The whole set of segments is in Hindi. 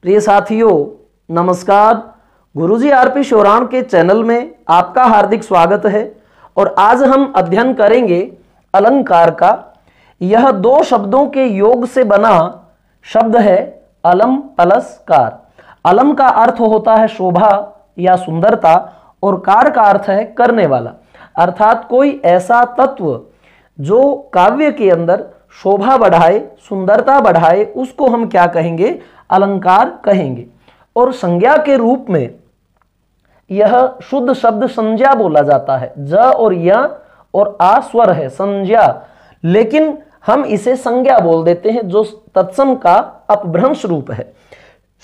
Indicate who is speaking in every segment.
Speaker 1: प्रिय साथियों नमस्कार। गुरुजी आरपी शोराण के चैनल में आपका हार्दिक स्वागत है। और आज हम अध्ययन करेंगे अलंकार का। यह दो शब्दों के योग से बना शब्द है अलम प्लस कार। अलम का अर्थ होता है शोभा या सुंदरता और कार का अर्थ है करने वाला, अर्थात कोई ऐसा तत्व जो काव्य के अंदर शोभा बढ़ाए, सुंदरता बढ़ाए, उसको हम क्या कहेंगे? अलंकार कहेंगे। और संज्ञा के रूप में यह शुद्ध शब्द संज्ञा बोला जाता है। ज और य और आ स्वर है संज्ञा, लेकिन हम इसे संज्ञा बोल देते हैं जो तत्सम का अपभ्रंश रूप है।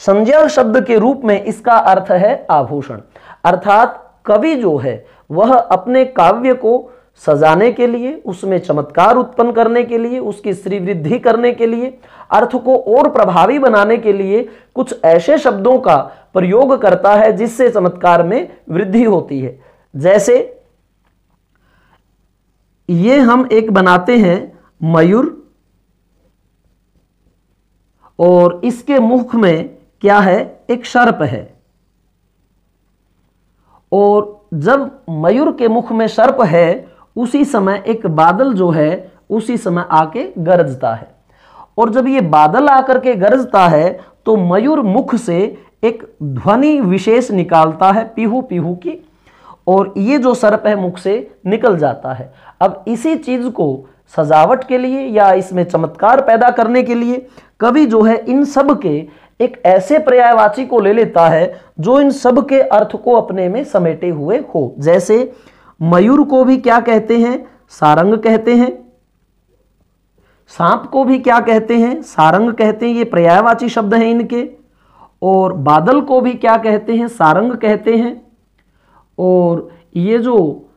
Speaker 1: संज्ञा शब्द के रूप में इसका अर्थ है आभूषण, अर्थात कवि जो है वह अपने काव्य को सजाने के लिए, उसमें चमत्कार उत्पन्न करने के लिए, उसकी श्रीवृद्धि करने के लिए, अर्थ को और प्रभावी बनाने के लिए कुछ ऐसे शब्दों का प्रयोग करता है जिससे चमत्कार में वृद्धि होती है। जैसे ये हम एक बनाते हैं मयूर, और इसके मुख में क्या है? एक सर्प है। और जब मयूर के मुख में सर्प है, उसी समय एक बादल जो है उसी समय आके गरजता है। और जब ये बादल आकर के गरजता है तो मयूर मुख से एक ध्वनि विशेष निकालता है पीहू पीहू की, और ये जो सर्प है मुख से निकल जाता है। अब इसी चीज को सजावट के लिए या इसमें चमत्कार पैदा करने के लिए कवि जो है इन सब के एक ऐसे पर्यायवाची को ले लेता है जो इन सब के अर्थ को अपने में समेटे हुए हो। जैसे मयूर को भी क्या कहते हैं? सारंग कहते हैं। सांप को भी क्या कहते हैं? सारंग कहते हैं। ये पर्यायवाची शब्द हैं इनके। और बादल को भी क्या कहते हैं? सारंग कहते हैं। और ये जो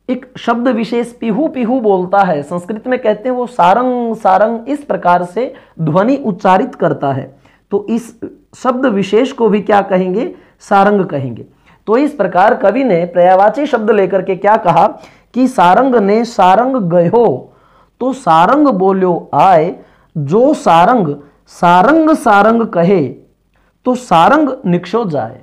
Speaker 1: एक शब्द विशेष पीहू पीहू बोलता है, संस्कृत में कहते हैं वो सारंग सारंग, इस प्रकार से ध्वनि उच्चारित करता है, तो इस शब्द विशेष को भी क्या कहेंगे? सारंग कहेंगे। तो इस प्रकार कवि ने पर्यायवाची शब्द लेकर के क्या कहा कि सारंग ने सारंग गयो तो सारंग बोल्यो आए, जो सारंग सारंग सारंग कहे तो सारंग निक्षो जाए।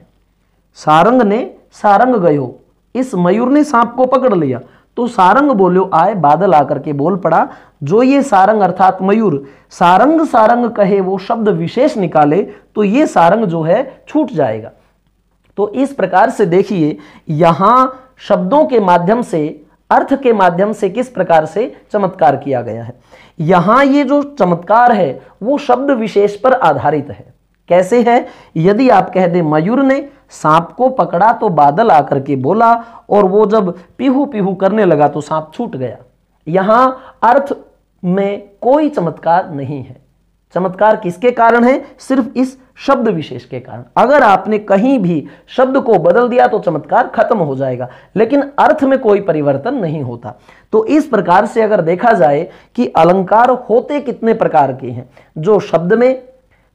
Speaker 1: सारंग ने सारंग गयो, इस मयूर ने सांप को पकड़ लिया तो सारंग बोल्यो आए, बादल आकर के बोल पड़ा। जो ये सारंग अर्थात मयूर सारंग सारंग कहे, वो शब्द विशेष निकाले तो ये सारंग जो है छूट जाएगा। तो इस प्रकार से देखिए यहां शब्दों के माध्यम से, अर्थ के माध्यम से किस प्रकार से चमत्कार किया गया है। यहां ये जो चमत्कार है वो शब्द विशेष पर आधारित है। कैसे है? यदि आप कह दें मयूर ने सांप को पकड़ा तो बादल आकर के बोला, और वो जब पीहू पीहू करने लगा तो सांप छूट गया। यहां अर्थ में कोई चमत्कार नहीं है। चमत्कार किसके कारण है? सिर्फ इस शब्द विशेष के कारण। अगर आपने कहीं भी शब्द को बदल दिया तो चमत्कार खत्म हो जाएगा, लेकिन अर्थ में कोई परिवर्तन नहीं होता। तो इस प्रकार से अगर देखा जाए कि अलंकार होते कितने प्रकार के हैं, जो शब्द में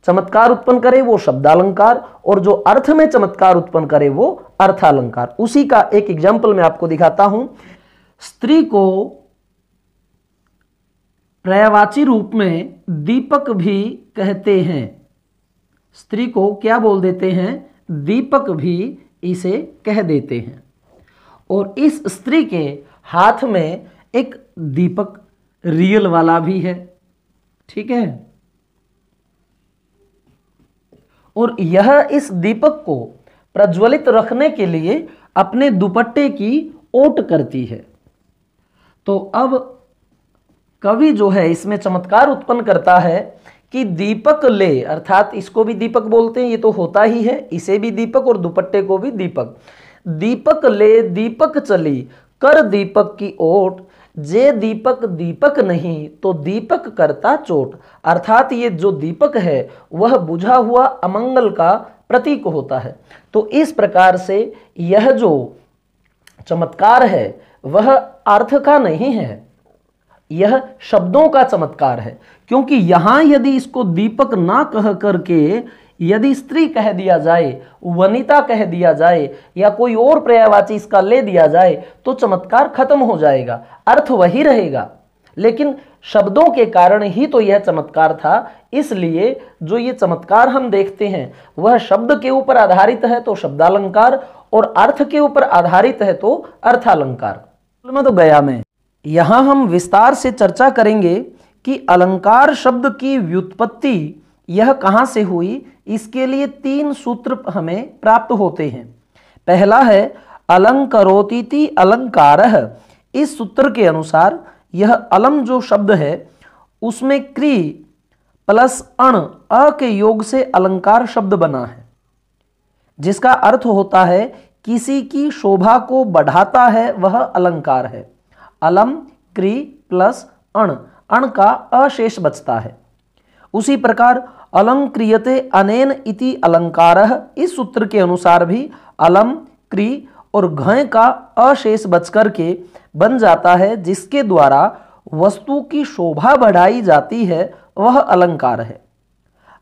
Speaker 1: चमत्कार उत्पन्न करे वो शब्दालंकार, और जो अर्थ में चमत्कार उत्पन्न करे वो अर्थालंकार। उसी का एक एग्जाम्पल मैं आपको दिखाता हूं। स्त्री को पर्यायवाची रूप में दीपक भी कहते हैं। स्त्री को क्या बोल देते हैं? दीपक भी इसे कह देते हैं। और इस स्त्री के हाथ में एक दीपक रियल वाला भी है, ठीक है। और यह इस दीपक को प्रज्वलित रखने के लिए अपने दुपट्टे की ओट करती है। तो अब कवि जो है इसमें चमत्कार उत्पन्न करता है कि दीपक ले, अर्थात इसको भी दीपक बोलते हैं, ये तो होता ही है, इसे भी दीपक और दुपट्टे को भी दीपक। दीपक ले दीपक चली कर दीपक की ओट, जे दीपक दीपक नहीं तो दीपक करता चोट। अर्थात ये जो दीपक है वह बुझा हुआ अमंगल का प्रतीक होता है। तो इस प्रकार से यह जो चमत्कार है वह अर्थ का नहीं है, यह शब्दों का चमत्कार है। क्योंकि यहां यदि इसको दीपक ना कह करके यदि स्त्री कह दिया जाए, वनिता कह दिया जाए, या कोई और पर्यायवाची इसका ले दिया जाए तो चमत्कार खत्म हो जाएगा, अर्थ वही रहेगा। लेकिन शब्दों के कारण ही तो यह चमत्कार था, इसलिए जो ये चमत्कार हम देखते हैं वह शब्द के ऊपर आधारित है तो शब्दालंकार, और अर्थ के ऊपर आधारित है तो अर्थालंकार। मैं तो गया में यहां हम विस्तार से चर्चा करेंगे कि अलंकार शब्द की व्युत्पत्ति यह कहां से हुई। इसके लिए 3 सूत्र हमें प्राप्त होते हैं। पहला है अलंकरोतीति अलंकारः। इस सूत्र के अनुसार यह अलम जो शब्द है उसमें क्री प्लस अण अ के योग से अलंकार शब्द बना है, जिसका अर्थ होता है किसी की शोभा को बढ़ाता है वह अलंकार है। अलम क्री प्लस अण, अण का अशेष बचता है। उसी प्रकार अलंक्रियते अनेन इति अलंकारः। इस सूत्र के अनुसार भी अलम क्री और घय का अशेष बचकर के बन जाता है, जिसके द्वारा वस्तु की शोभा बढ़ाई जाती है वह अलंकार है।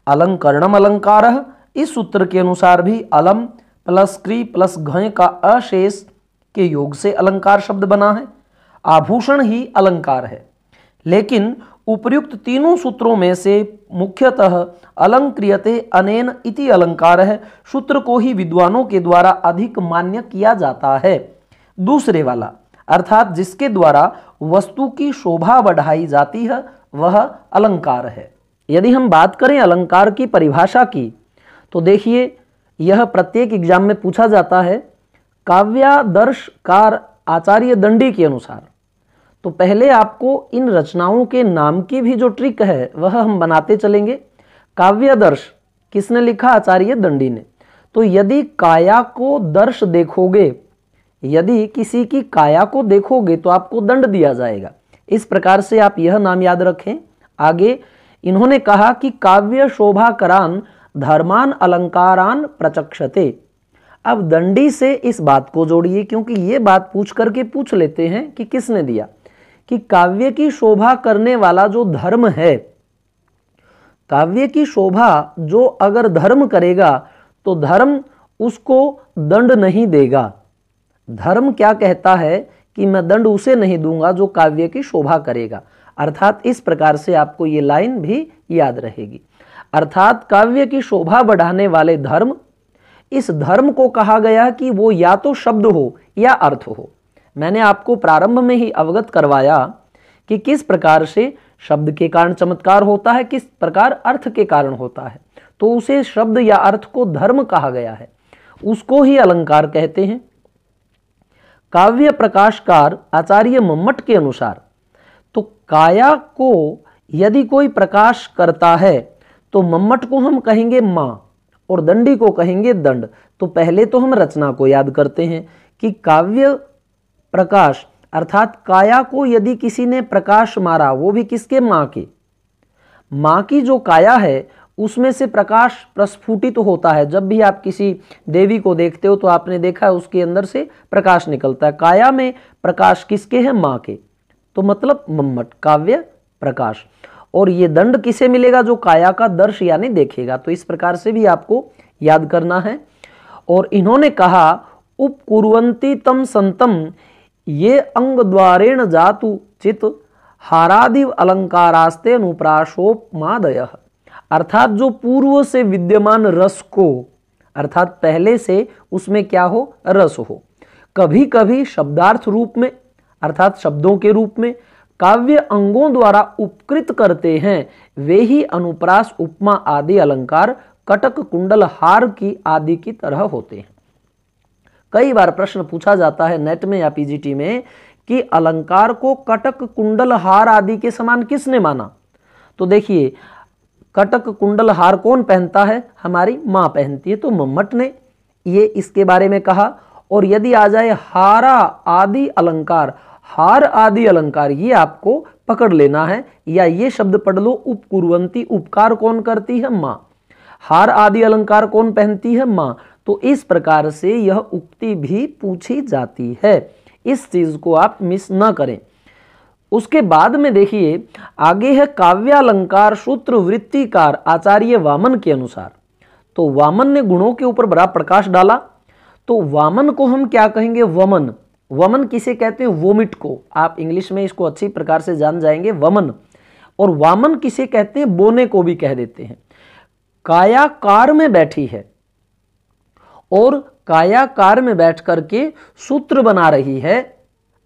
Speaker 1: अलंकरणम अलंकारः। इस सूत्र के अनुसार भी अलम प्लस क्री प्लस घय का अशेष के योग से अलंकार शब्द बना है। आभूषण ही अलंकार है, लेकिन उपर्युक्त तीनों सूत्रों में से मुख्यतः अलंक्रियते अनेन इति अलंकारः सूत्र को ही विद्वानों के द्वारा अधिक मान्य किया जाता है। दूसरे वाला अर्थात जिसके द्वारा वस्तु की शोभा बढ़ाई जाती है वह अलंकार है। यदि हम बात करें अलंकार की परिभाषा की तो देखिए, यह प्रत्येक एग्जाम में पूछा जाता है। काव्यादर्शकार आचार्य दंडी के अनुसार तो पहले आपको इन रचनाओं के नाम की भी जो ट्रिक है वह हम बनाते चलेंगे। काव्यादर्श किसने लिखा? आचार्य दंडी ने। तो यदि काया को दर्श देखोगे, यदि किसी की काया को देखोगे तो आपको दंड दिया जाएगा। इस प्रकार से आप यह नाम याद रखें। आगे इन्होंने कहा कि काव्य शोभाकरान धर्मान अलंकारान प्रचक्षते। अब दंडी से इस बात को जोड़िए, क्योंकि ये बात पूछ करके पूछ लेते हैं कि किसने दिया, कि काव्य की शोभा करने वाला जो धर्म है, काव्य की शोभा जो अगर धर्म करेगा तो धर्म उसको दंड नहीं देगा। धर्म क्या कहता है कि मैं दंड उसे नहीं दूंगा जो काव्य की शोभा करेगा। अर्थात इस प्रकार से आपको ये लाइन भी याद रहेगी। अर्थात काव्य की शोभा बढ़ाने वाले धर्म, इस धर्म को कहा गया कि वो या तो शब्द हो या अर्थ हो। मैंने आपको प्रारंभ में ही अवगत करवाया कि किस प्रकार से शब्द के कारण चमत्कार होता है, किस प्रकार अर्थ के कारण होता है। तो उसे शब्द या अर्थ को धर्म कहा गया है, उसको ही अलंकार कहते हैं। काव्य प्रकाशकार आचार्य मम्मट के अनुसार तो काया को यदि कोई प्रकाश करता है तो मम्मट को हम कहेंगे मां और दंडी को कहेंगे दंड। तो पहले तो हम रचना को याद करते हैं कि काव्य प्रकाश अर्थात काया को यदि किसी ने प्रकाश मारा, वो भी किसके? मां के। मां की जो काया है उसमें से प्रकाश प्रस्फुटित तो होता है। जब भी आप किसी देवी को देखते हो तो आपने देखा है उसके अंदर से प्रकाश निकलता है। काया में प्रकाश किसके है? मां के। तो मतलब मम्मट, काव्य प्रकाश। और ये दंड किसे मिलेगा? जो काया का दर्श यानी देखेगा। तो इस प्रकार से भी आपको याद करना है। और इन्होंने कहा उपकुर्वन्ति तम संतम ये अंग द्वारेण जातु चित हारादिव अलंकारास्ते अनुप्राशोपमादयः। अर्थात जो पूर्व से विद्यमान रस को, अर्थात पहले से उसमें क्या हो? रस हो, कभी कभी शब्दार्थ रूप में अर्थात शब्दों के रूप में काव्य अंगों द्वारा उपकृत करते हैं, वे ही अनुप्रास उपमा आदि अलंकार कटक कुंडल हार की आदि की तरह होते हैं। कई बार प्रश्न पूछा जाता है नेट में या पीजीटी में कि अलंकार को कटक कुंडल हार आदि के समान किसने माना? तो देखिए, कटक कुंडल हार कौन पहनता है? हमारी मां पहनती है। तो मम्मट ने ये इसके बारे में कहा। और यदि आ जाए हारा आदि अलंकार, हार आदि अलंकार, ये आपको पकड़ लेना है या ये शब्द पढ़ लो, उपकुर्वन्ति, उपकार कौन करती है? मां। हार आदि अलंकार कौन पहनती है? मां। तो इस प्रकार से यह उक्ति भी पूछी जाती है। इस चीज को आप मिस ना करें। उसके बाद में देखिए आगे है काव्यालंकार सूत्र वृत्तिकार आचार्य वामन के अनुसार। तो वामन ने गुणों के ऊपर बड़ा प्रकाश डाला। तो वामन को हम क्या कहेंगे? वमन। वमन किसे कहते हैं? वोमिट को। आप इंग्लिश में इसको अच्छी प्रकार से जान जाएंगे। वमन और वामन किसे कहते हैं, बोने को भी कह देते हैं। कायाकार में बैठी है और कायाकार में बैठ करके सूत्र बना रही है,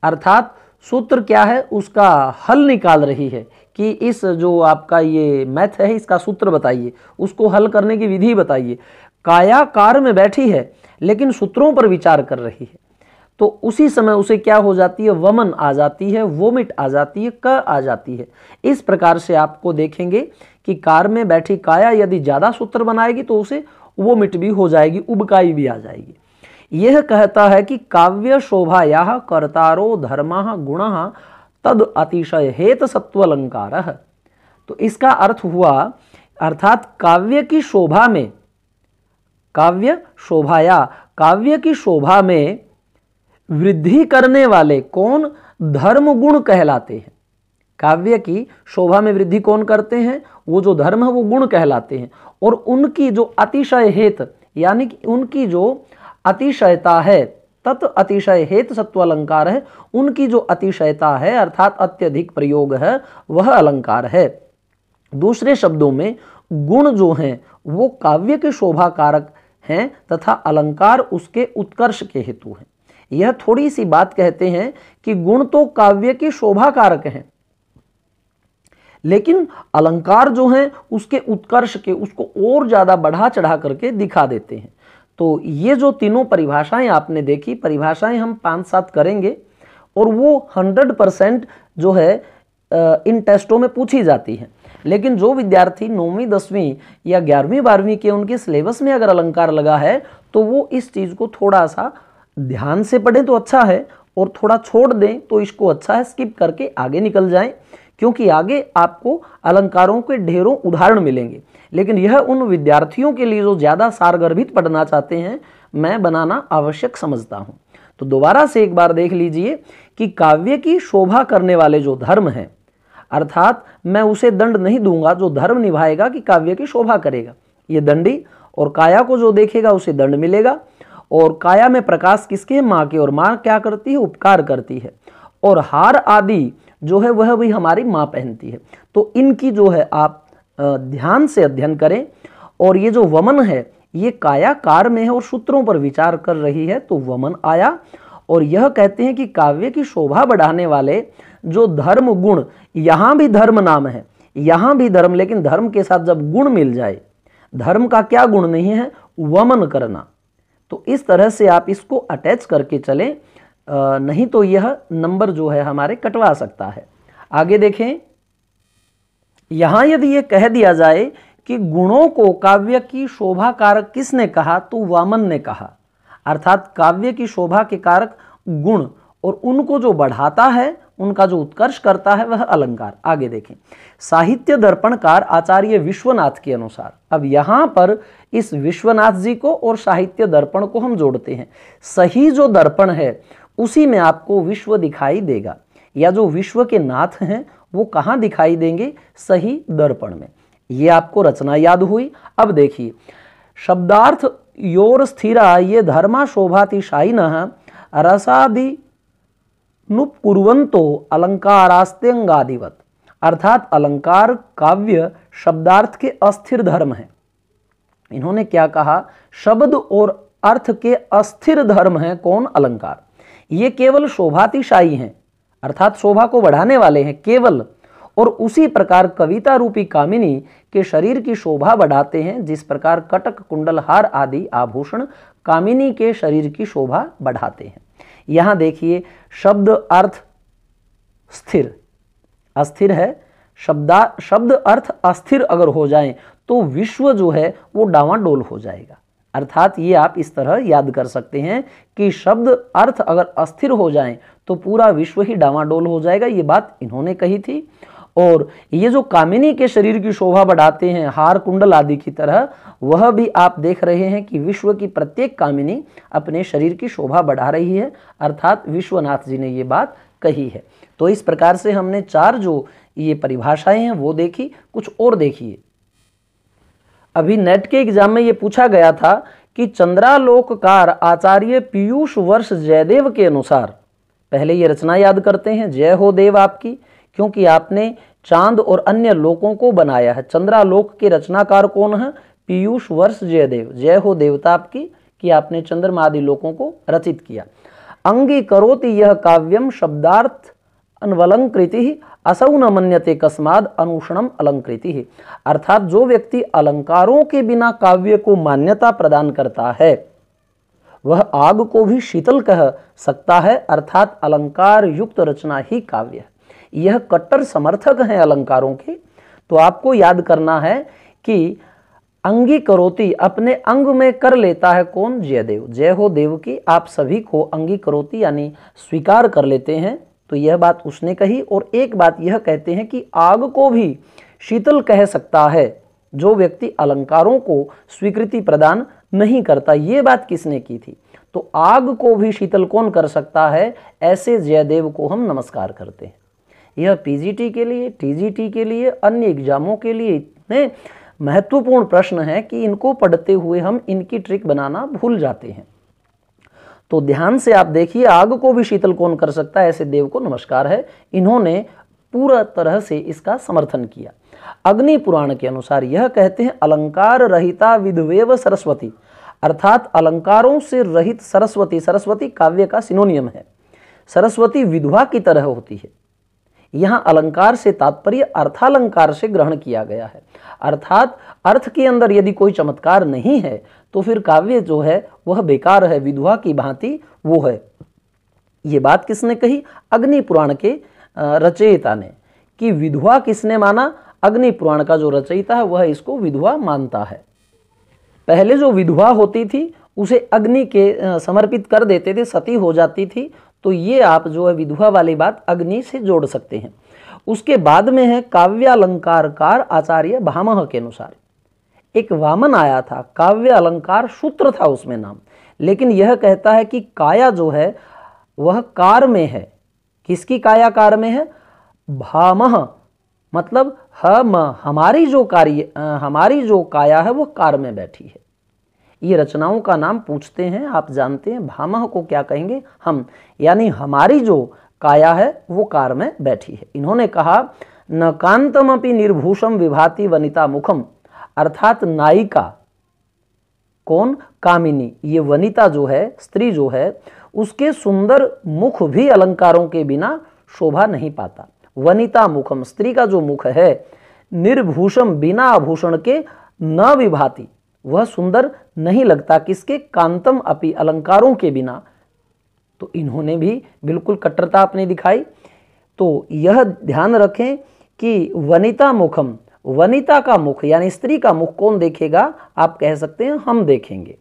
Speaker 1: अर्थात सूत्र क्या है, उसका हल निकाल रही है कि इस जो आपका ये मैथ है इसका सूत्र बताइए, उसको हल करने की विधि बताइए। कायाकार में बैठी है लेकिन सूत्रों पर विचार कर रही है, तो उसी समय उसे क्या हो जाती है, वमन आ जाती है, वोमिट आ जाती है, क आ जाती है। इस प्रकार से आपको देखेंगे कि कार में बैठी काया यदि ज्यादा सूत्र बनाएगी तो उसे वोमिट भी हो जाएगी, उबकाई भी आ जाएगी। यह कहता है कि काव्य शोभायाः कर्तारो धर्मः गुणः तद अतिशय हेत सत्वलंकारः। तो इसका अर्थ हुआ, अर्थात काव्य की शोभा में, काव्य शोभाया, काव्य की शोभा में वृद्धि करने वाले कौन, धर्म गुण कहलाते हैं। काव्य की शोभा में वृद्धि कौन करते हैं, वो जो धर्म है वो गुण कहलाते हैं। और उनकी जो अतिशय हेत, यानी कि उनकी जो अतिशयता है, तत् अतिशय हेत सत्व अलंकार है, उनकी जो अतिशयता है अर्थात अत्यधिक प्रयोग है वह अलंकार है। दूसरे शब्दों में गुण जो हैं वो काव्य के शोभा कारक हैं तथा अलंकार उसके उत्कर्ष के हेतु हैं। यह थोड़ी सी बात कहते हैं कि गुण तो काव्य के शोभा कारक हैं, लेकिन अलंकार जो हैं उसके उत्कर्ष के, उसको और ज्यादा बढ़ा चढ़ा करके दिखा देते हैं। तो ये जो तीनों परिभाषाएं आपने देखी, परिभाषाएं हम 5-7 करेंगे और वो 100% जो है इन टेस्टों में पूछी जाती है। लेकिन जो विद्यार्थी 9वीं 10वीं या 11वीं 12वीं के उनके सिलेबस में अगर अलंकार लगा है तो वो इस चीज को थोड़ा सा ध्यान से पढ़ें तो अच्छा है, और थोड़ा छोड़ दें तो इसको अच्छा है, स्किप करके आगे निकल जाएं, क्योंकि आगे आपको अलंकारों के ढेरों उदाहरण मिलेंगे। लेकिन यह उन विद्यार्थियों के लिए जो ज्यादा सारगर्भित पढ़ना चाहते हैं मैं बनाना आवश्यक समझता हूं। तो दोबारा से एक बार देख लीजिए कि काव्य की शोभा करने वाले जो धर्म हैं, अर्थात मैं उसे दंड नहीं दूंगा जो धर्म निभाएगा कि काव्य की शोभा करेगा, ये दंडी, और काया को जो देखेगा उसे दंड मिलेगा। और काया में प्रकाश किसके, माँ के, और माँ क्या करती है, उपकार करती है। और हार आदि जो है वह भी हमारी माँ पहनती है। तो इनकी जो है आप ध्यान से अध्ययन करें। और ये जो वमन है ये कायाकार में है और सूत्रों पर विचार कर रही है, तो वमन आया। और यह कहते हैं कि काव्य की शोभा बढ़ाने वाले जो धर्म गुण, यहां भी धर्म नाम है, यहां भी धर्म, लेकिन धर्म के साथ जब गुण मिल जाए, धर्म का क्या गुण नहीं है, वमन करना, तो इस तरह से आप इसको अटैच करके चलें, नहीं तो यह नंबर जो है हमारे कटवा सकता है। आगे देखें, यहां यदि ये कह दिया जाए कि गुणों को काव्य की शोभा कारक किसने कहा, तो वामन ने कहा, अर्थात काव्य की शोभा के कारक गुण, और उनको जो बढ़ाता है, उनका जो उत्कर्ष करता है वह अलंकार। आगे देखें, साहित्य दर्पणकार आचार्य विश्वनाथ के अनुसार, अब यहां पर इस विश्वनाथ जी को और साहित्य दर्पण को हम जोड़ते हैं। सही जो दर्पण है उसी में आपको विश्व दिखाई देगा, या जो विश्व के नाथ हैं वो कहां दिखाई देंगे, सही दर्पण में। ये आपको रचना याद हुई। अब देखिए, शब्दार्थ योर स्थिरा ये धर्मा शोभातिशायिनः रसादि नुपुर्वन्तो अलंकारास्त्यंगादिवत, अर्थात अलंकार काव्य शब्दार्थ के अस्थिर धर्म है। इन्होंने क्या कहा, शब्द और अर्थ के अस्थिर धर्म है कौन, अलंकार। ये केवल शोभातिशायी हैं, अर्थात शोभा को बढ़ाने वाले हैं केवल, और उसी प्रकार कविता रूपी कामिनी के शरीर की शोभा बढ़ाते हैं, जिस प्रकार कटक कुंडल हार आदि आभूषण कामिनी के शरीर की शोभा बढ़ाते हैं। यहां देखिए, शब्द अर्थ स्थिर, अस्थिर है, शब्द अर्थ अस्थिर अगर हो जाए तो विश्व जो है वो डावाडोल हो जाएगा। अर्थात ये आप इस तरह याद कर सकते हैं कि शब्द अर्थ अगर अस्थिर हो जाए तो पूरा विश्व ही डावाडोल हो जाएगा। ये बात इन्होंने कही थी। और ये जो कामिनी के शरीर की शोभा बढ़ाते हैं हार कुंडल आदि की तरह, वह भी आप देख रहे हैं कि विश्व की प्रत्येक कामिनी अपने शरीर की शोभा बढ़ा रही है, अर्थात विश्वनाथ जी ने ये बात कही है। तो इस प्रकार से हमने 4 जो ये परिभाषाएं हैं वो देखी। कुछ और देखिए, अभी नेट के एग्जाम में ये पूछा गया था कि चंद्रालोककार आचार्य पीयूष वर्ष जयदेव के अनुसार, पहले ये रचना याद करते हैं, जय हो देव आपकी, क्योंकि आपने चांद और अन्य लोकों को बनाया है। चंद्रालोक के रचनाकार कौन है? पीयूष वर्ष जयदेव। जय हो देवता आपकी कि आपने चंद्रमा आदि लोकों को रचित किया। अंगीकरोति यह काव्यम शब्दार्थ अनवलंकृति असौ न मन्यते कस्माद अनुषणम अलंकृति। अर्थात जो व्यक्ति अलंकारों के बिना काव्य को मान्यता प्रदान करता है वह आग को भी शीतल कह सकता है, अर्थात अलंकार युक्त रचना ही काव्य है। यह कट्टर समर्थक हैं अलंकारों के। तो आपको याद करना है कि अंगीकरोति अपने अंग में कर लेता है कौन? जयदेव। जय हो देव की आप सभी को अंगीकरोति यानी स्वीकार कर लेते हैं। तो यह बात उसने कही। और एक बात यह कहते हैं कि आग को भी शीतल कह सकता है जो व्यक्ति अलंकारों को स्वीकृति प्रदान नहीं करता। ये बात किसने की थी? तो आग को भी शीतल कौन कर सकता है? ऐसे जयदेव को हम नमस्कार करते हैं। यह पीजीटी के लिए, टीजीटी के लिए, अन्य एग्जामों के लिए इतने महत्वपूर्ण प्रश्न है कि इनको पढ़ते हुए हम इनकी ट्रिक बनाना भूल जाते हैं। तो ध्यान से आप देखिए, आग को भी शीतल कौन कर सकता है? ऐसे देव को नमस्कार है। इन्होंने पूरा तरह से इसका समर्थन किया। अग्नि पुराण के अनुसार यह कहते हैं अलंकार रहिता विधवेव सरस्वती, अर्थात अलंकारों से रहित सरस्वती। सरस्वती काव्य का सिनोनियम है। सरस्वती विधवा की तरह होती है। यहाँ अलंकार से तात्पर्य अर्थालंकार से ग्रहण किया गया है, अर्थात अर्थ के अंदर यदि कोई चमत्कार नहीं है तो फिर काव्य जो है वह बेकार है, विधवा की भांति वो है। ये बात किसने कही? अग्नि पुराण के रचयिता ने। कि विधवा किसने माना? अग्नि पुराण का जो रचयिता है वह इसको विधवा मानता है। पहले जो विधवा होती थी उसे अग्नि के समर्पित कर देते थे, सती हो जाती थी। तो ये आप जो है विधवा वाली बात अग्नि से जोड़ सकते हैं। उसके बाद में है काव्यालंकारकार आचार्य भामह के अनुसार एक वामन आया था, काव्य अलंकार सूत्र था उसमें नाम, लेकिन यह कहता है कि काया जो है वह कार में है। किसकी काया कार में है? भामह, मतलब हम हमारी जो काया है वह कार में बैठी है। ये रचनाओं का नाम पूछते हैं, आप जानते हैं भामह को क्या कहेंगे? हम, यानी हमारी जो काया है वो कार में बैठी है। इन्होंने कहा न कांतमपि निर्भूषम विभाति वनिता मुखम, अर्थात नायिका कौन? कामिनी। ये वनिता जो है, स्त्री जो है, उसके सुंदर मुख भी अलंकारों के बिना शोभा नहीं पाता। वनिता मुखम, स्त्री का जो मुख है, निर्भूषम बिना आभूषण के, न विभाति वह सुंदर नहीं लगता। किसके? कांतम अपि, अलंकारों के बिना। तो इन्होंने भी बिल्कुल कट्टरता अपनी दिखाई। तो यह ध्यान रखें कि वनिता मुखम, वनिता का मुख यानी स्त्री का मुख कौन देखेगा? आप कह सकते हैं हम देखेंगे।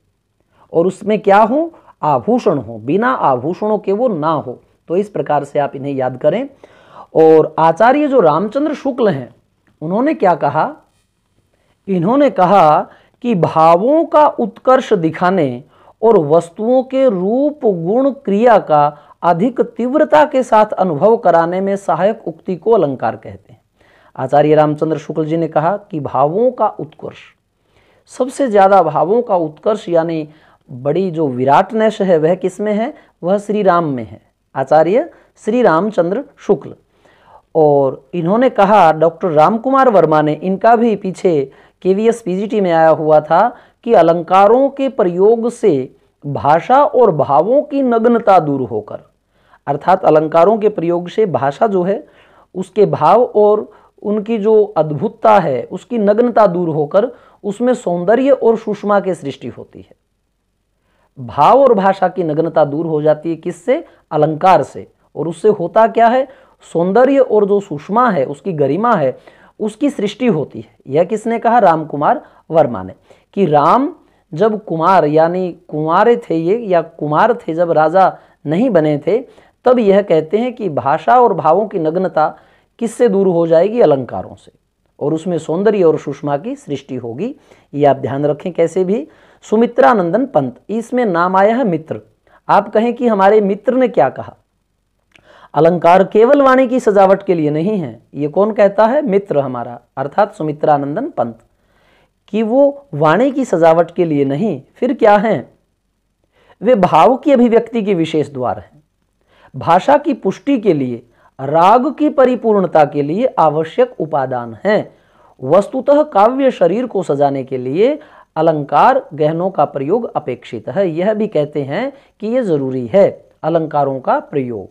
Speaker 1: और उसमें क्या हो? आभूषण हो, बिना आभूषणों के वो ना हो। तो इस प्रकार से आप इन्हें याद करें। और आचार्य जो रामचंद्र शुक्ल हैं उन्होंने क्या कहा? इन्होंने कहा कि भावों का उत्कर्ष दिखाने और वस्तुओं के रूप गुण क्रिया का अधिक तीव्रता के साथ अनुभव कराने में सहायक उक्ति को अलंकार कहते हैं। आचार्य रामचंद्र शुक्ल जी ने कहा कि भावों का उत्कर्ष, सबसे ज्यादा भावों का उत्कर्ष यानी बड़ी जो विराटनेस है वह किसमें है? वह श्री राम में है। आचार्य श्री रामचंद्र शुक्ल। और इन्होंने कहा, डॉक्टर रामकुमार वर्मा ने, इनका भी पीछे केवीएस पीजीटी में आया हुआ था कि अलंकारों के प्रयोग से भाषा और भावों की नग्नता दूर होकर, अर्थात अलंकारों के प्रयोग से भाषा जो है उसके भाव और उनकी जो अद्भुतता है उसकी नग्नता दूर होकर उसमें सौंदर्य और सुषमा की सृष्टि होती है। भाव और भाषा की नग्नता दूर हो जाती है किससे? अलंकार से। और उससे होता क्या है? सौंदर्य और जो सुषमा है, उसकी गरिमा है, उसकी सृष्टि होती है। यह किसने कहा? रामकुमार वर्मा ने। कि राम जब कुमार यानी कुंवारे थे ये, या कुमार थे जब राजा नहीं बने थे, तब यह कहते हैं कि भाषा और भावों की नग्नता किससे दूर हो जाएगी? अलंकारों से। और उसमें सौंदर्य और सुषमा की सृष्टि होगी। ये आप ध्यान रखें। कैसे भी? सुमित्रानंदन पंत, इसमें नाम आया है मित्र। आप कहें कि हमारे मित्र ने क्या कहा? अलंकार केवल वाणी की सजावट के लिए नहीं है। ये कौन कहता है? मित्र हमारा, अर्थात सुमित्रानंदन पंत, कि वो वाणी की सजावट के लिए नहीं, फिर क्या है? वे भाव की अभिव्यक्ति के विशेष द्वार हैं। भाषा की पुष्टि के लिए राग की परिपूर्णता के लिए आवश्यक उपादान हैं। वस्तुतः काव्य शरीर को सजाने के लिए अलंकार गहनों का प्रयोग अपेक्षित है। यह भी कहते हैं कि यह जरूरी है अलंकारों का प्रयोग।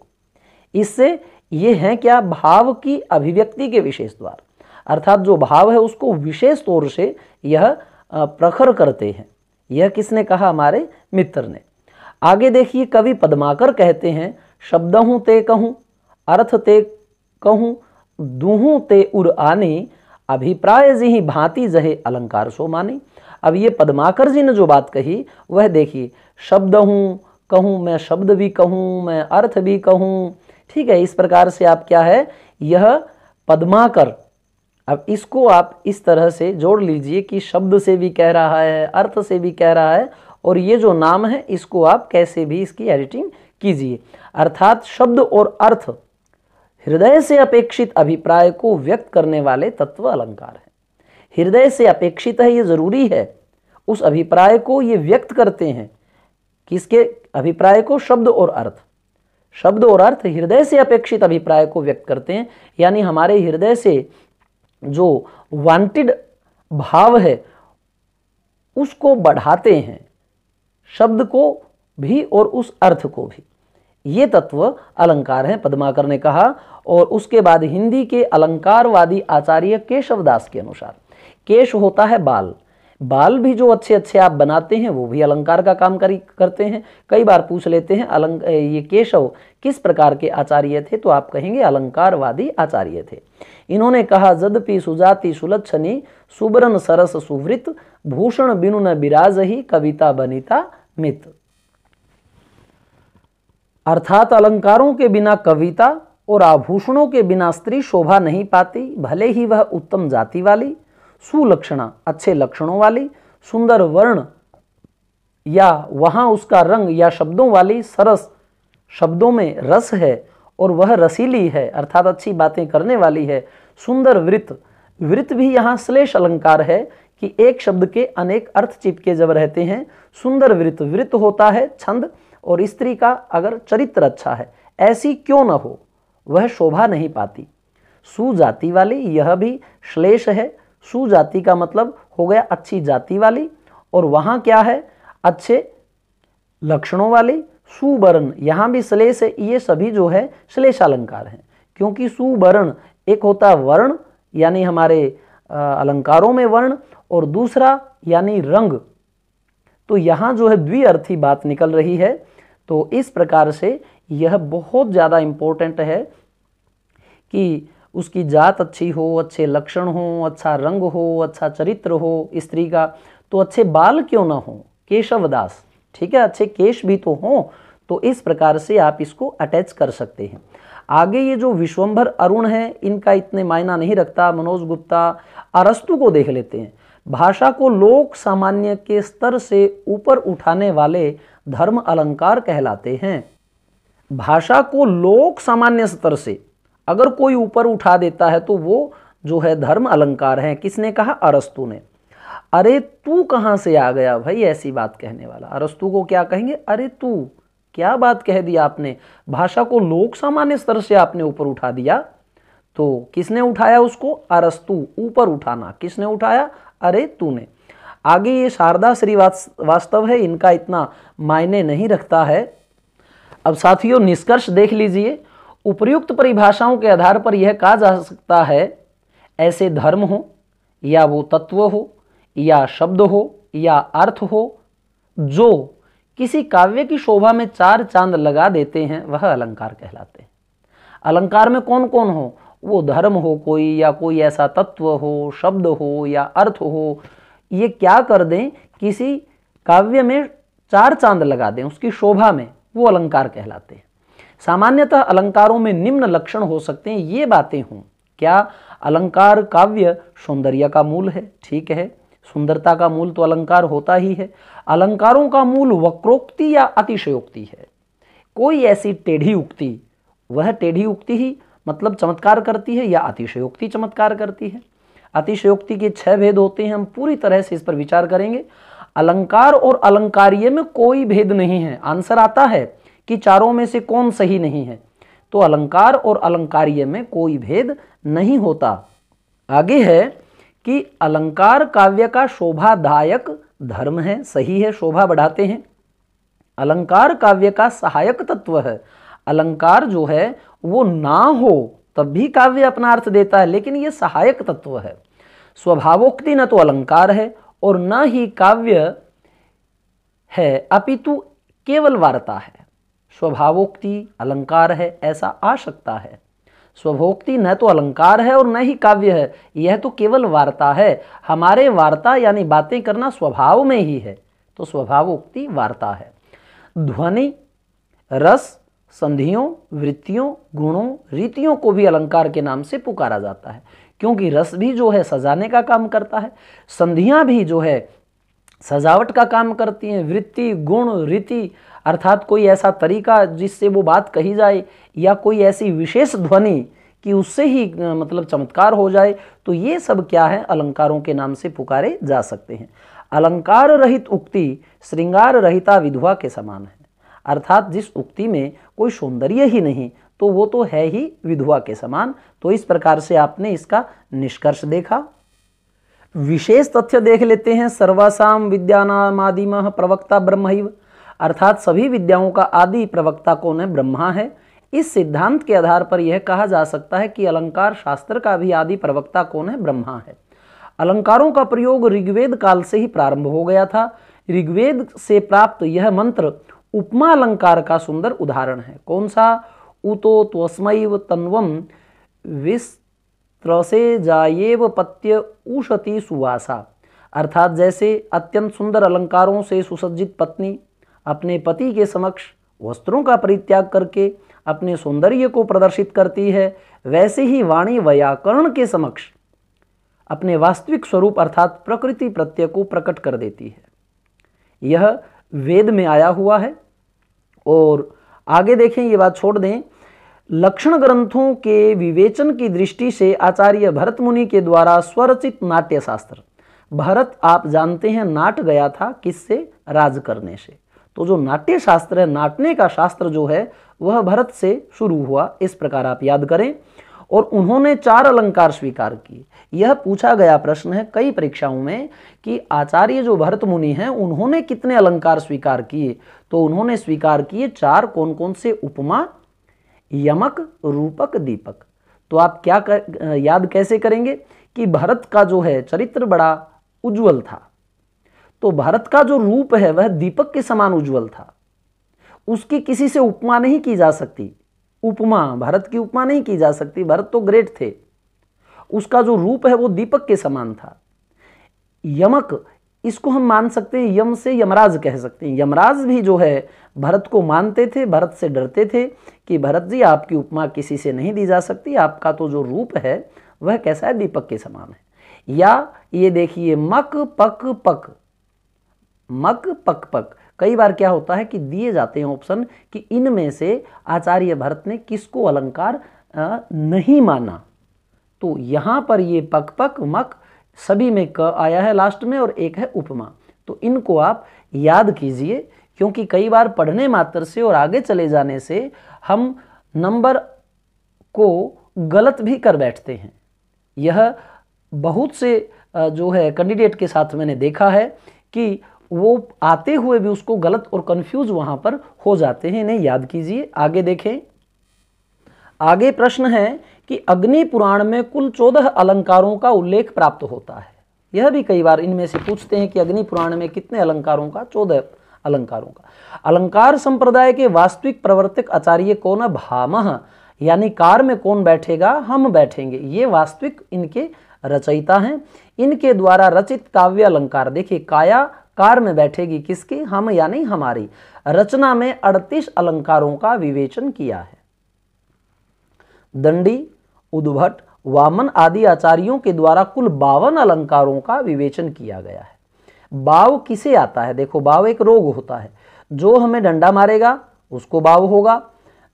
Speaker 1: इससे ये है क्या, भाव की अभिव्यक्ति के विशेष द्वार, अर्थात जो भाव है उसको विशेष तौर से यह प्रखर करते हैं। यह किसने कहा, हमारे मित्र ने। आगे देखिए, कवि पद्माकर कहते हैं, शब्दहूं ते कहूं, अर्थ ते कहूं, दूहूं ते उर आनी, अभिप्राय जिहि भांति जहे अलंकार सो मानी। अब ये पद्माकर जी ने जो बात कही वह देखिए, शब्द हूं कहूं, मैं शब्द भी कहूं, मैं अर्थ भी कहूं, ठीक है। इस प्रकार से आप क्या है, यह पद्माकर, अब इसको आप इस तरह से जोड़ लीजिए कि शब्द से भी कह रहा है, अर्थ से भी कह रहा है, और ये जो नाम है इसको आप कैसे भी इसकी एडिटिंग कीजिए। अर्थात शब्द और अर्थ हृदय से अपेक्षित अभिप्राय को व्यक्त करने वाले तत्व अलंकार हैं। हृदय से अपेक्षित है, ये जरूरी है, उस अभिप्राय को ये व्यक्त करते हैं। किसके अभिप्राय को, शब्द और अर्थ। शब्द और अर्थ हृदय से अपेक्षित अभिप्राय को व्यक्त करते हैं, यानी हमारे हृदय से जो वांटेड भाव है उसको बढ़ाते हैं, शब्द को भी और उस अर्थ को भी। ये तत्व अलंकार हैं, पद्माकर ने कहा। और उसके बाद हिंदी के अलंकारवादी आचार्य केशवदास के अनुसार, केश होता है बाल, बाल भी जो अच्छे अच्छे आप बनाते हैं वो भी अलंकार का काम करते हैं। कई बार पूछ लेते हैं ये केशव किस प्रकार के आचार्य थे, तो आप कहेंगे अलंकारवादी आचार्य थे। इन्होंने कहा, जदपि सुजाति सुलक्षणी, सुबरन सरस सुवृत, भूषण बिनु न बिराज ही, कविता बनिता मित। अर्थात अलंकारों के बिना कविता और आभूषणों के बिना स्त्री शोभा नहीं पाती, भले ही वह उत्तम जाति वाली, सुलक्षणा अच्छे लक्षणों वाली, सुंदर वर्ण या वहां उसका रंग या शब्दों वाली, सरस शब्दों में रस है और वह रसीली है, अर्थात अच्छी बातें करने वाली है, सुंदर वृत्त, वृत्त भी यहाँ श्लेष अलंकार है कि एक शब्द के अनेक अर्थ चिपके जब रहते हैं। सुंदर वृत्त, वृत्त होता है छंद, और स्त्री का अगर चरित्र अच्छा है, ऐसी क्यों न हो, वह शोभा नहीं पाती। सुजाति वाली, यह भी श्लेष है, सुजाति का मतलब हो गया अच्छी जाति वाली, और वहां क्या है, अच्छे लक्षणों वाली। सुवर्ण, यहां भी श्लेष है, ये सभी जो है श्लेषालंकार हैं, क्योंकि सुवर्ण एक होता है वर्ण, यानी हमारे अलंकारों में वर्ण, और दूसरा यानी रंग। तो यहां जो है द्विअर्थी बात निकल रही है। तो इस प्रकार से यह बहुत ज़्यादा इम्पोर्टेंट है कि उसकी जात अच्छी हो, अच्छे लक्षण हो, अच्छा रंग हो, अच्छा चरित्र हो स्त्री का, तो अच्छे बाल क्यों ना हो, केशवदास, ठीक है, अच्छे केश भी तो हों। तो इस प्रकार से आप इसको अटैच कर सकते हैं। आगे ये जो विश्वंभर अरुण है, इनका इतने मायना नहीं रखता, मनोज गुप्ता, अरस्तु को देख लेते हैं। भाषा को लोक सामान्य के स्तर से ऊपर उठाने वाले धर्म अलंकार कहलाते हैं। भाषा को लोक सामान्य स्तर से अगर कोई ऊपर उठा देता है तो वो जो है धर्म अलंकार है। किसने कहा, अरस्तु ने। अरे तू कहां से आ गया भाई ऐसी बात कहने वाला, अरस्तु को क्या कहेंगे, अरे तू क्या बात कह दी आपने, भाषा को लोक सामान्य स्तर से आपने ऊपर उठा दिया। तो किसने उठाया उसको, अरस्तु, ऊपर उठाना किसने उठाया, अरे तूने। आगे ये शारदा श्रीवास्तव है, इनका इतना मायने नहीं रखता है। अब साथियों निष्कर्ष देख लीजिए, उपर्युक्त परिभाषाओं के आधार पर यह कहा जा सकता है ऐसे धर्म हो, या वो तत्व हो, या शब्द हो, या अर्थ हो, जो किसी काव्य की शोभा में चार चांद लगा देते हैं, वह अलंकार कहलाते हैं। अलंकार में कौन कौन हो, वो धर्म हो कोई, या कोई ऐसा तत्व हो, शब्द हो, या अर्थ हो, ये क्या कर दें, किसी काव्य में चार चांद लगा दें उसकी शोभा में, वो अलंकार कहलाते हैं। सामान्यतः अलंकारों में निम्न लक्षण हो सकते हैं, ये बातें हों। क्या, अलंकार काव्य सौंदर्य का मूल है, ठीक है, सुंदरता का मूल तो अलंकार होता ही है। अलंकारों का मूल वक्रोक्ति या अतिशयोक्ति है। कोई ऐसी टेढ़ी उक्ति, वह टेढ़ी उक्ति ही मतलब चमत्कार करती है, या अतिशयोक्ति चमत्कार करती है। अतिशयोक्ति के 6 भेद होते हैं, हम पूरी तरह से इस पर विचार करेंगे। अलंकार और अलंकार्य में कोई भेद नहीं है। आंसर आता है कि चारों में से कौन सही नहीं है, तो अलंकार और अलंकार्य में कोई भेद नहीं होता। आगे है कि अलंकार काव्य का शोभादायक धर्म है, सही है, शोभा बढ़ाते हैं। अलंकार काव्य का सहायक तत्व है। अलंकार जो है वो ना हो तब भी काव्य अपना अर्थ देता है, लेकिन ये सहायक तत्व है। स्वभावोक्ति न तो अलंकार है और न ही काव्य है, अपितु केवल वार्ता है। स्वभावोक्ति अलंकार है ऐसा आ सकता है, स्वभोक्ति न तो अलंकार है और न ही काव्य है, यह तो केवल वार्ता है। हमारे वार्ता यानी बातें करना स्वभाव में ही है, तो स्वभावोक्ति वार्ता है। ध्वनि, रस, संधियों, वृत्तियों, गुणों, रीतियों को भी अलंकार के नाम से पुकारा जाता है, क्योंकि रस भी जो है सजाने का काम करता है, संधियां भी जो है सजावट का काम करती हैं, वृत्ति, गुण, रीति अर्थात कोई ऐसा तरीका जिससे वो बात कही जाए, या कोई ऐसी विशेष ध्वनि कि उससे ही मतलब चमत्कार हो जाए, तो ये सब क्या है, अलंकारों के नाम से पुकारे जा सकते हैं। अलंकार रहित उक्ति श्रृंगार रहिता विधवा के समान है, अर्थात जिस उक्ति में कोई सौंदर्य ही नहीं तो वो तो है ही विधवा के समान। तो इस प्रकार से आपने इसका निष्कर्ष देखा। विशेष तथ्य देख लेते हैं। सर्वासाम विद्यानामादिमः प्रवक्ता ब्रह्मैव, अर्थात सभी विद्याओं का आदि प्रवक्ता कौन है, ब्रह्मा है। इस सिद्धांत के आधार पर यह कहा जा सकता है कि अलंकार शास्त्र का भी आदि प्रवक्ता कौन है, ब्रह्मा है। अलंकारों का प्रयोग ऋग्वेद काल से ही प्रारंभ हो गया था। ऋग्वेद से प्राप्त यह मंत्र उपमा अलंकार का सुंदर उदाहरण है। कौन सा, उतो त्वस्मैव तन्वम विस्त्रसे जायेव पत्य उशति सुवासा, अर्थात जैसे अत्यंत सुंदर अलंकारों से सुसज्जित पत्नी अपने पति के समक्ष वस्त्रों का परित्याग करके अपने सौंदर्य को प्रदर्शित करती है, वैसे ही वाणी व्याकरण के समक्ष अपने वास्तविक स्वरूप अर्थात प्रकृति प्रत्यय को प्रकट कर देती है। यह वेद में आया हुआ है। और आगे देखें, ये बात छोड़ दें, लक्षण ग्रंथों के विवेचन की दृष्टि से आचार्य भरत मुनि के द्वारा स्वरचित नाट्य शास्त्र, भरत आप जानते हैं नाट गया था किससे, राज करने से, तो जो नाट्य शास्त्र है, नाटने का शास्त्र जो है वह भरत से शुरू हुआ, इस प्रकार आप याद करें। और उन्होंने 4 अलंकार स्वीकार किए। यह पूछा गया प्रश्न है कई परीक्षाओं में कि आचार्य जो भरत मुनि हैं उन्होंने कितने अलंकार स्वीकार किए, तो उन्होंने स्वीकार किए 4। कौन कौन से, उपमा, यमक, रूपक, दीपक। तो आप क्या याद कैसे करेंगे कि भरत का जो है चरित्र बड़ा उज्जवल था, तो भरत का जो रूप है वह दीपक के समान उज्जवल था, उसकी किसी से उपमा नहीं की जा सकती। उपमा, भरत की उपमा नहीं की जा सकती, भरत तो ग्रेट थे, उसका जो रूप है वो दीपक के समान था। यमक, इसको हम मान सकते हैं, यम से यमराज कह सकते हैं। यमराज भी जो है भरत को मानते थे, भरत से डरते थे कि भरत जी आपकी उपमा किसी से नहीं दी जा सकती, आपका तो जो रूप है वह कैसा है, दीपक के समान है। या ये देखिए मक पक पक, मक पक पक, कई बार क्या होता है कि दिए जाते हैं ऑप्शन कि इनमें से आचार्य भरत ने किसको अलंकार नहीं माना, तो यहां पर ये पक पक मक सभी में क आया है लास्ट में और एक है उपमा। तो इनको आप याद कीजिए, क्योंकि कई बार पढ़ने मात्र से और आगे चले जाने से हम नंबर को गलत भी कर बैठते हैं। यह बहुत से जो है कैंडिडेट के साथ मैंने देखा है कि वो आते हुए भी उसको गलत और कंफ्यूज वहां पर हो जाते हैं। इन्हें याद कीजिए। आगे देखें, आगे प्रश्न है कि अग्नि पुराण में कुल 14 अलंकारों का उल्लेख प्राप्त होता है। यह भी कई बार इनमें से पूछते हैं कि अग्नि पुराण में कितने अलंकारों का, 14 अलंकारों का। अलंकार संप्रदाय के वास्तविक प्रवर्तक आचार्य कौन है, भामह, यानी कार में कौन बैठेगा, हम बैठेंगे, ये वास्तविक इनके रचयिता हैं। इनके द्वारा रचित काव्य अलंकार, देखिए काया कार में बैठेगी किसकी, हम यानी हमारी। रचना में 38 अलंकारों का विवेचन किया है। दंडी, उद्भट, वामन आदि आचार्यों के द्वारा कुल 52 अलंकारों का विवेचन किया गया है। बाव किसे आता है, देखो बाव एक रोग होता है, जो हमें डंडा मारेगा उसको बाव होगा,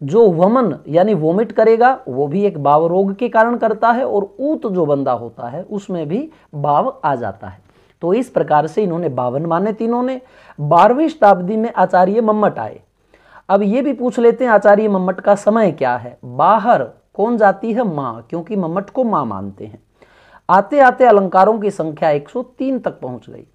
Speaker 1: जो वमन यानी वोमिट करेगा वो भी एक बाव रोग के कारण करता है, और ऊत जो बंदा होता है उसमें भी बाव आ जाता है। तो इस प्रकार से इन्होंने 52 माने तीनों ने। 12वीं शताब्दी में आचार्य मम्मट आए। अब ये भी पूछ लेते हैं आचार्य मम्मट का समय क्या है। बाहर कौन जाती है? माँ, क्योंकि मम्मट को माँ मानते हैं। आते आते अलंकारों की संख्या 103 तक पहुंच गई।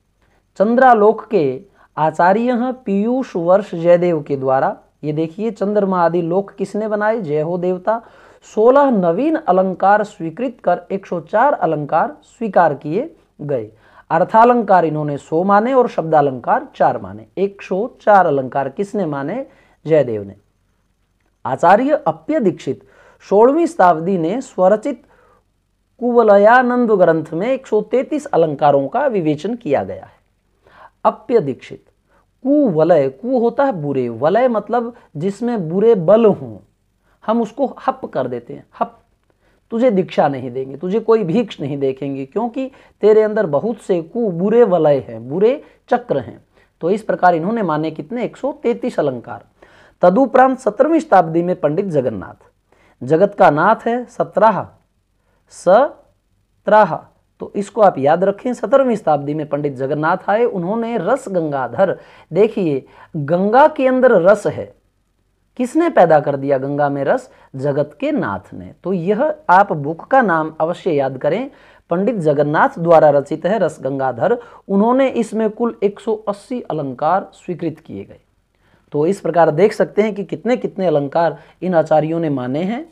Speaker 1: चंद्रालोक के आचार्य हैं पीयूष वर्ष जयदेव के द्वारा। ये देखिए, चंद्रमा आदि लोक किसने बनाए? जय हो देवता। 16 नवीन अलंकार स्वीकृत कर 104 अलंकार स्वीकार किए गए। अर्थालंकार इन्होंने 100 माने और शब्दालंकार 4 माने। 104 अलंकार किसने माने? जयदेव ने। आचार्य अप्य दीक्षित 16वीं शताब्दी ने स्वरचित कुवलयानंद ग्रंथ में 133 अलंकारों का विवेचन किया गया है। अप्य दीक्षित। कुवलय, कु होता है बुरे, वलय मतलब जिसमें बुरे बल हों, हम उसको हप कर देते हैं। हप, तुझे दीक्षा नहीं देंगे, तुझे कोई भीक्ष नहीं देखेंगे, क्योंकि तेरे अंदर बहुत से कु बुरे वलय हैं, बुरे चक्र हैं। तो इस प्रकार इन्होंने माने कितने? 133 अलंकार। तदुपरांत 17वीं शताब्दी में पंडित जगन्नाथ, जगत का नाथ है 17, तो इसको आप याद रखें। 17वीं शताब्दी में पंडित जगन्नाथ आए, उन्होंने रस गंगाधर, देखिए गंगा के अंदर रस है, किसने पैदा कर दिया गंगा में रस? जगत के नाथ ने। तो यह आप बुक का नाम अवश्य याद करें, पंडित जगन्नाथ द्वारा रचित है रस गंगाधर। उन्होंने इसमें कुल 180 अलंकार स्वीकृत किए गए। तो इस प्रकार देख सकते हैं कि कितने कितने अलंकार इन आचार्यों ने माने हैं।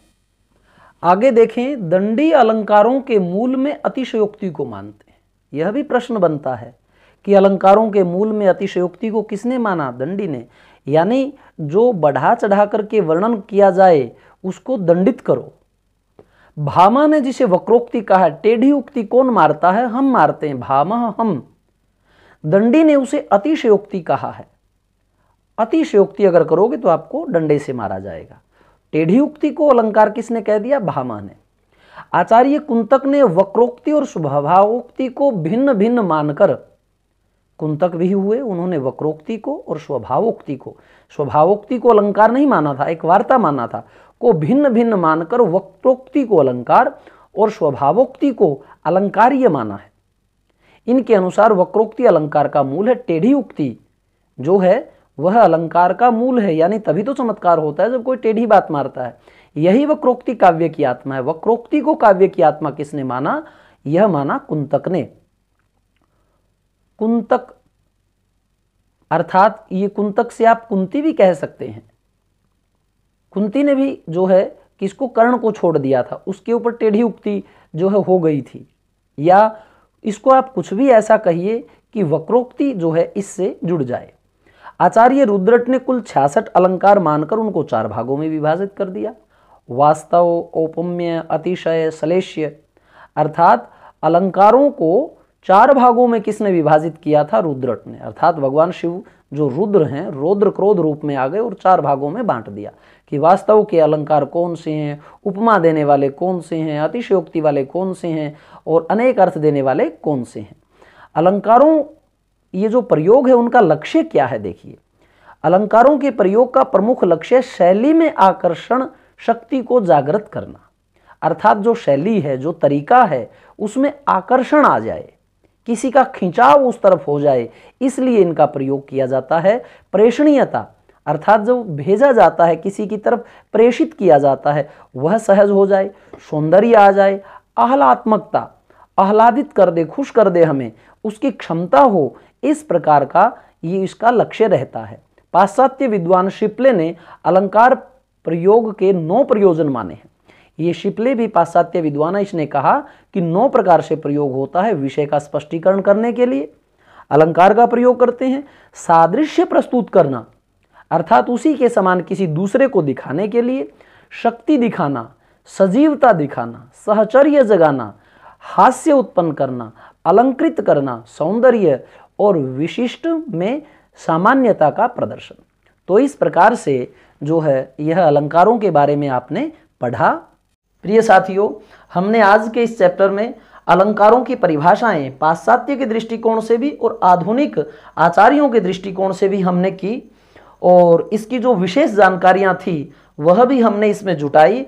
Speaker 1: आगे देखें, दंडी अलंकारों के मूल में अतिशयोक्ति को मानते हैं। यह भी प्रश्न बनता है कि अलंकारों के मूल में अतिशयोक्ति को किसने माना? दंडी ने। यानी जो बढ़ा चढ़ा करके वर्णन किया जाए उसको दंडित करो। भामा ने जिसे वक्रोक्ति कहा, टेढ़ी उक्ति कौन मारता है? हम मारते हैं, भामा हम। दंडी ने उसे अतिशयोक्ति कहा है। अतिशयोक्ति अगर करोगे तो आपको डंडे से मारा जाएगा। टेढ़ी उक्ति को अलंकार किसने कह दिया? भामा ने। आचार्य कुंतक ने वक्रोक्ति और स्वभावोक्ति को भिन्न भिन्न मानकर, कुंतक भी हुए, उन्होंने वक्रोक्ति को और स्वभावोक्ति को अलंकार नहीं माना था, एक वार्ता माना था, को भिन्न भिन्न मानकर वक्रोक्ति को अलंकार और स्वभावोक्ति को अलंकार्य माना है। इनके अनुसार वक्रोक्ति अलंकार का मूल है, टेढ़ी उक्ति जो है वह अलंकार का मूल है। यानी तभी तो चमत्कार होता है जब कोई टेढ़ी बात मारता है। यही वक्रोक्ति काव्य की आत्मा है। वक्रोक्ति को काव्य की आत्मा किसने माना? यह माना कुंतक ने। कुंतक अर्थात ये कुंतक से आप कुंती भी कह सकते हैं। कुंती ने भी जो है किसको? कर्ण को छोड़ दिया था, उसके ऊपर टेढ़ी उक्ति जो है हो गई थी। या इसको आप कुछ भी ऐसा कहिए कि वक्रोक्ति जो है इससे जुड़ जाए। आचार्य रुद्रट ने कुल 66 अलंकार मानकर उनको 4 भागों में विभाजित कर दिया। वास्तव, औपम्य, अतिशय, श्लेष्य, अर्थात अलंकारों को 4 भागों में किसने विभाजित किया था? रुद्रट ने। अर्थात भगवान शिव जो रुद्र हैं, रौद्र क्रोध रूप में आ गए और 4 भागों में बांट दिया कि वास्तव के अलंकार कौन से हैं, उपमा देने वाले कौन से हैं, अतिशयोक्ति वाले कौन से हैं और अनेक अर्थ देने वाले कौन से हैं। अलंकारों ये जो प्रयोग है उनका लक्ष्य क्या है? देखिए, अलंकारों के प्रयोग का प्रमुख लक्ष्य शैली में आकर्षण शक्ति को जागृत करना। अर्थात जो शैली है, जो तरीका है, उसमें आकर्षण आ जाए, किसी का खिंचाव उस तरफ हो जाए, इसलिए इनका प्रयोग किया जाता है। प्रेषणीयता अर्थात जो भेजा जाता है, किसी की तरफ प्रेषित किया जाता है, वह सहज हो जाए, सौंदर्य आ जाए, आह्लात्मकता, आह्लादित कर दे, खुश कर दे हमें, उसकी क्षमता हो, इस प्रकार का ये इसका लक्ष्य रहता है। पाश्चात्य विद्वान शिपले ने अलंकार प्रयोग के 9 प्रयोजन माने हैं। ये शिपले भी पाश्चात्य विद्वान है, इसने कहा कि 9 प्रकार से प्रयोग होता है। विषय का स्पष्टीकरण करने के लिए अलंकार का प्रयोग करते हैं, सादृश्य प्रस्तुत करना अर्थात उसी के समान किसी दूसरे को दिखाने के लिए, शक्ति दिखाना, सजीवता दिखाना, सहचर्य जगाना, हास्य उत्पन्न करना, अलंकृत करना, सौंदर्य और विशिष्ट में सामान्यता का प्रदर्शन। तो इस प्रकार से जो है यह अलंकारों के बारे में आपने पढ़ा। प्रिय साथियों, हमने आज के इस चैप्टर में अलंकारों की परिभाषाएं पाश्चात्य के दृष्टिकोण से भी और आधुनिक आचार्यों के दृष्टिकोण से भी हमने की, और इसकी जो विशेष जानकारियां थी वह भी हमने इसमें जुटाई।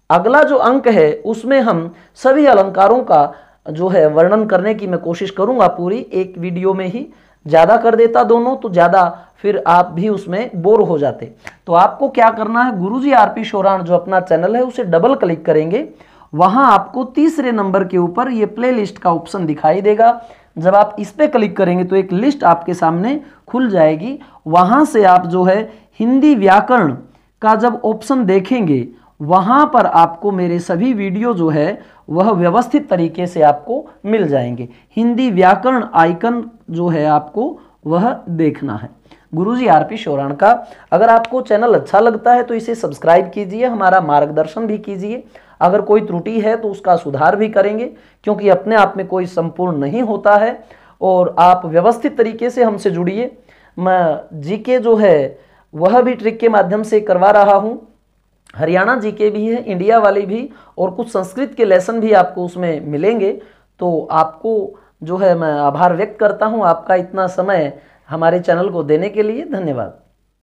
Speaker 1: अगला जो अंक है उसमें हम सभी अलंकारों का जो है वर्णन करने की मैं कोशिश करूंगा पूरी एक वीडियो में ही, ज़्यादा कर देता दोनों तो ज़्यादा फिर आप भी उसमें बोर हो जाते। तो आपको क्या करना है, गुरुजी आरपी शोराण जो अपना चैनल है उसे डबल क्लिक करेंगे, वहां आपको तीसरे नंबर के ऊपर ये प्ले लिस्ट का ऑप्शन दिखाई देगा। जब आप इस पे क्लिक करेंगे तो एक लिस्ट आपके सामने खुल जाएगी। वहां से आप जो है हिंदी व्याकरण का जब ऑप्शन देखेंगे वहां पर आपको मेरे सभी वीडियो जो है वह व्यवस्थित तरीके से आपको मिल जाएंगे। हिंदी व्याकरण आइकन जो है आपको वह देखना है गुरुजी आरपी शोराण का। अगर आपको चैनल अच्छा लगता है तो इसे सब्सक्राइब कीजिए, हमारा मार्गदर्शन भी कीजिए। अगर कोई त्रुटि है तो उसका सुधार भी करेंगे, क्योंकि अपने आप में कोई संपूर्ण नहीं होता है। और आप व्यवस्थित तरीके से हमसे जुड़िए। मैं जीके जो है वह भी ट्रिक के माध्यम से करवा रहा हूँ, हरियाणा जीके भी है, इंडिया वाली भी, और कुछ संस्कृत के लेसन भी आपको उसमें मिलेंगे। तो आपको जो है मैं आभार व्यक्त करता हूँ आपका इतना समय हमारे चैनल को देने के लिए। धन्यवाद।